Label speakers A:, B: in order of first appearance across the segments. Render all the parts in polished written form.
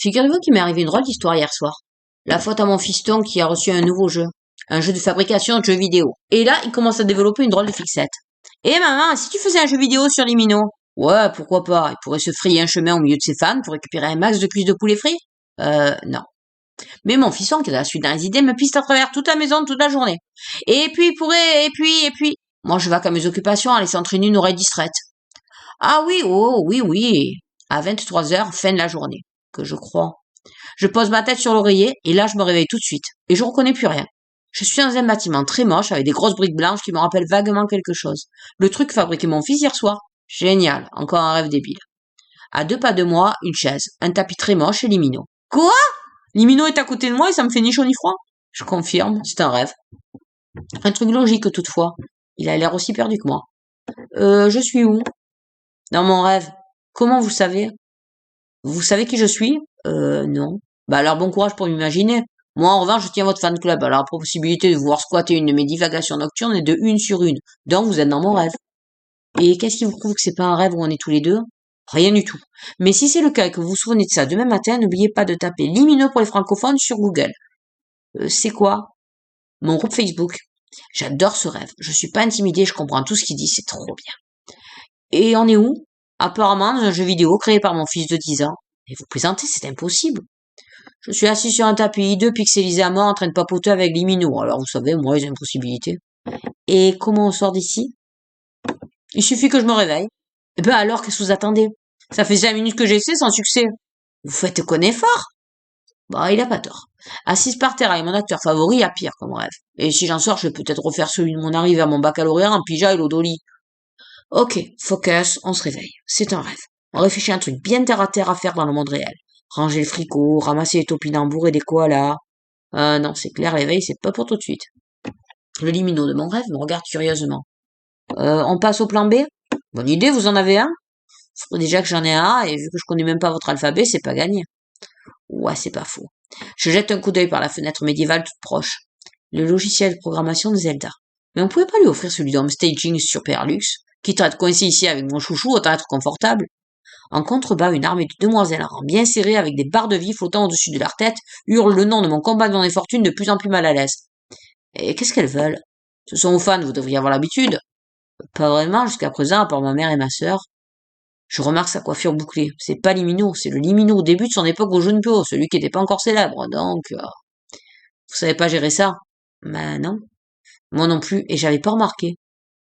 A: Figurez-vous qu'il m'est arrivé une drôle d'histoire hier soir. La faute à mon fiston qui a reçu un nouveau jeu. Un jeu de fabrication de jeux vidéo. Et là, il commence à développer une drôle de fixette. Eh maman, si tu faisais un jeu vidéo sur Limino? Ouais, pourquoi pas. Il pourrait se frayer un chemin au milieu de ses fans pour récupérer un max de cuisses de poulet frit. Non. Mais mon fiston, qui a la suite dans les idées, me piste à travers toute la maison toute la journée. Et puis, il pourrait, et puis. Moi, je vais qu'à mes occupations, à laisser entraîner une oreille distraite. Ah oui, oh, oui, oui. À 23h, fin de la journée. Que je crois. Je pose ma tête sur l'oreiller, et là, je me réveille tout de suite. Et je reconnais plus rien. Je suis dans un bâtiment très moche, avec des grosses briques blanches qui me rappellent vaguement quelque chose. Le truc fabriqué mon fils hier soir. Génial. Encore un rêve débile. À 2 pas de moi, une chaise, un tapis très moche et Limino. Quoi? Limino est à côté de moi et ça me fait ni chaud ni froid. Je confirme, c'est un rêve. Un truc logique toutefois. Il a l'air aussi perdu que moi. Je suis où? Dans mon rêve. Comment vous savez? Vous savez qui je suis? Non. Bah alors bon courage pour m'imaginer. Moi en revanche je tiens votre fan club, alors la possibilité de vous voir squatter une de mes divagations nocturnes est de 1/1. Donc vous êtes dans mon rêve. Et qu'est-ce qui vous prouve que c'est pas un rêve où on est tous les deux? Rien du tout. Mais si c'est le cas et que vous vous souvenez de ça demain matin, n'oubliez pas de taper Limineux pour les francophones sur Google. C'est quoi? Mon groupe Facebook. J'adore ce rêve. Je suis pas intimidée, je comprends tout ce qu'il dit, c'est trop bien. Et on est où? Apparemment dans un jeu vidéo créé par mon fils de 10 ans. Et vous plaisantez, c'est impossible. Je suis assis sur un tapis hideux pixelisé à mort en train de papoter avec Limino. Alors vous savez, moi les impossibilités. Et comment on sort d'ici? Il suffit que je me réveille. Eh ben alors, qu'est-ce que vous attendez? Ça fait 5 minutes que j'essaie sans succès. Vous faites qu'un effort? Bah, il a pas tort. Assise par terre avec mon acteur favori, il y a pire comme rêve. Et si j'en sors, je vais peut-être refaire celui de mon arrivée à mon baccalauréat en pyjama et l'eau d'oli. Ok, focus, on se réveille. C'est un rêve. On réfléchit à un truc bien terre à terre à faire dans le monde réel. Ranger le fricot, ramasser les topinambours et des koalas. Non, c'est clair, l'éveil, c'est pas pour tout de suite. Le Limino de mon rêve me regarde curieusement. On passe au plan B? Bonne idée, vous en avez un? Faudrait déjà que j'en ai un, et vu que je connais même pas votre alphabet, c'est pas gagné. Ouais, c'est pas faux. Je jette un coup d'œil par la fenêtre médiévale toute proche. Le logiciel de programmation de Zelda. Mais on pouvait pas lui offrir celui d'Home Staging Super Luxe, quitte à être coincé ici avec mon chouchou, autant être confortable. En contrebas, une armée de demoiselles en rang bien serré avec des barres de vie flottant au-dessus de leur tête hurle le nom de mon compagnon des fortunes de plus en plus mal à l'aise. Et qu'est-ce qu'elles veulent? Ce sont vos fans, vous devriez avoir l'habitude. Pas vraiment, jusqu'à présent, à part ma mère et ma sœur. Je remarque sa coiffure bouclée. C'est pas Limino, c'est le Limino au début de son époque au Junpyo, celui qui n'était pas encore célèbre, donc... Vous savez pas gérer ça? Ben non. Moi non plus, et j'avais pas remarqué.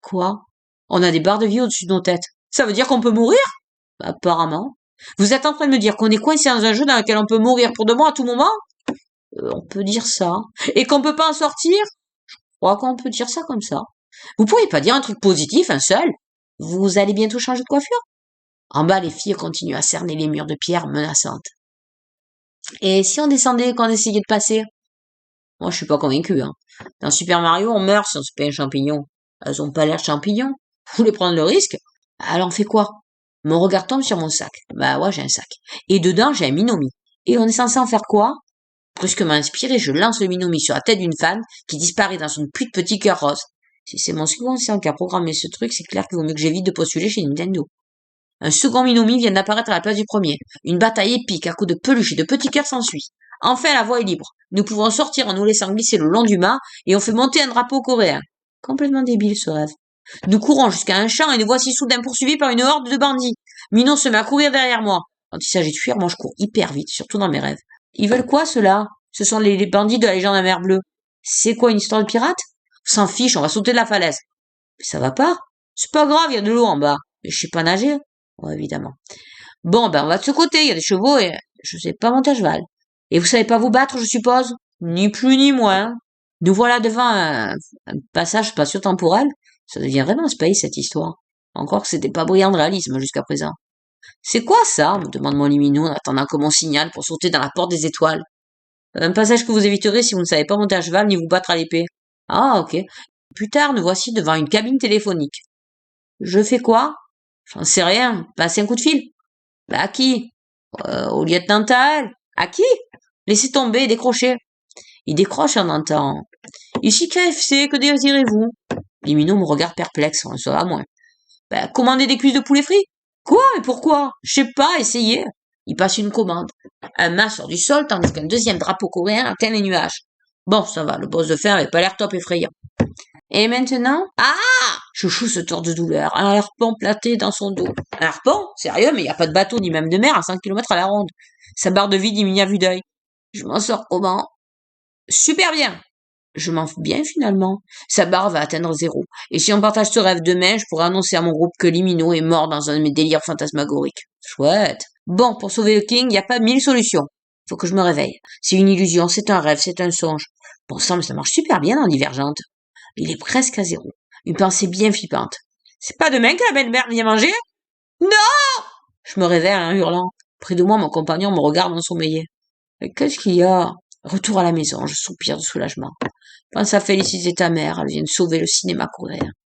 A: Quoi? On a des barres de vie au-dessus de nos têtes. Ça veut dire qu'on peut mourir? Apparemment. Vous êtes en train de me dire qu'on est coincé dans un jeu dans lequel on peut mourir pour de bon à tout moment? On peut dire ça. Et qu'on peut pas en sortir? Je crois qu'on peut dire ça comme ça. Vous pourriez pas dire un truc positif, un seul? Vous allez bientôt changer de coiffure? En bas, les filles continuent à cerner les murs de pierre menaçantes. Et si on descendait et qu'on essayait de passer? Moi, je suis pas convaincu, hein. Dans Super Mario, on meurt si on se paye un champignon. Elles ont pas l'air de champignons. Vous voulez prendre le risque? Alors on fait quoi? Mon regard tombe sur mon sac. Bah ouais, j'ai un sac. Et dedans, j'ai un Minomi. Et on est censé en faire quoi? Brusquement inspiré, je lance le Minomi sur la tête d'une fan qui disparaît dans une pluie de petits cœurs roses. Si c'est mon subconscient qui a programmé ce truc, c'est clair qu'il vaut mieux que j'évite de postuler chez Nintendo. Un second Minomi vient d'apparaître à la place du premier. Une bataille épique à coups de peluches et de petits cœurs s'ensuit. Enfin, la voie est libre. Nous pouvons sortir en nous laissant glisser le long du mât et on fait monter un drapeau coréen. Complètement débile ce rêve. Nous courons jusqu'à un champ et nous voici soudain poursuivis par une horde de bandits. Minon se met à courir derrière moi. Quand il s'agit de fuir, moi je cours hyper vite, surtout dans mes rêves. Ils veulent quoi ceux-là? Ce sont les bandits de la légende de la mer bleue. C'est quoi, une histoire de pirate? On s'en fiche, on va sauter de la falaise. Mais ça va pas? C'est pas grave, il y a de l'eau en bas. Mais je sais pas nager. Oh, évidemment. Bon, ben on va de ce côté, il y a des chevaux et je sais pas monter à cheval. Et vous savez pas vous battre, je suppose? Ni plus ni moins. Nous voilà devant un passage spatio-temporel. Ça devient vraiment space, cette histoire. Encore que c'était pas brillant de réalisme jusqu'à présent. C'est quoi ça? Me demande mon Limino en attendant que mon signal pour sauter dans la porte des étoiles. Un passage que vous éviterez si vous ne savez pas monter à cheval ni vous battre à l'épée. Ah, ok. Plus tard, nous voici devant une cabine téléphonique. Je fais quoi? J'en sais rien. Passer un coup de fil. Bah, à qui? Au lieutenant Taël. À qui? Laissez tomber, décrochez. Il décroche en entend. Ici KFC, que désirez-vous? Limino me regarde perplexe, on se va moins. Bah, commandez des cuisses de poulet frit. Quoi? Et pourquoi? Je sais pas, essayez. Il passe une commande. Un mât sort du sol tandis qu'un deuxième drapeau coréen atteint les nuages. Bon, ça va, le boss de fer avait pas l'air top effrayant. Et maintenant? Ah! Chouchou se tord de douleur, un harpon platé dans son dos. Un harpon? Sérieux, mais y a pas de bateau ni même de mer à 5 kilomètres à la ronde. Sa barre de vie diminue à vue d'œil. Je m'en sors comment? Super bien! Je m'en fous bien finalement. Sa barre va atteindre 0. Et si on partage ce rêve demain, je pourrai annoncer à mon groupe que Limino est mort dans un de mes délires fantasmagoriques. Chouette. Bon, pour sauver le King, y a pas 1000 solutions. Faut que je me réveille. C'est une illusion, c'est un rêve, c'est un songe. Bon sang, mais ça marche super bien dans Divergente. Il est presque à 0. Une pensée bien flippante. C'est pas demain que la belle-mère vient manger? Non! Je me réveille en hurlant. Près de moi, mon compagnon me regarde ensommeillé. Mais qu'est-ce qu'il y a? Retour à la maison, je soupire de soulagement. Pense à féliciter ta mère, elle vient de sauver le cinéma coréen.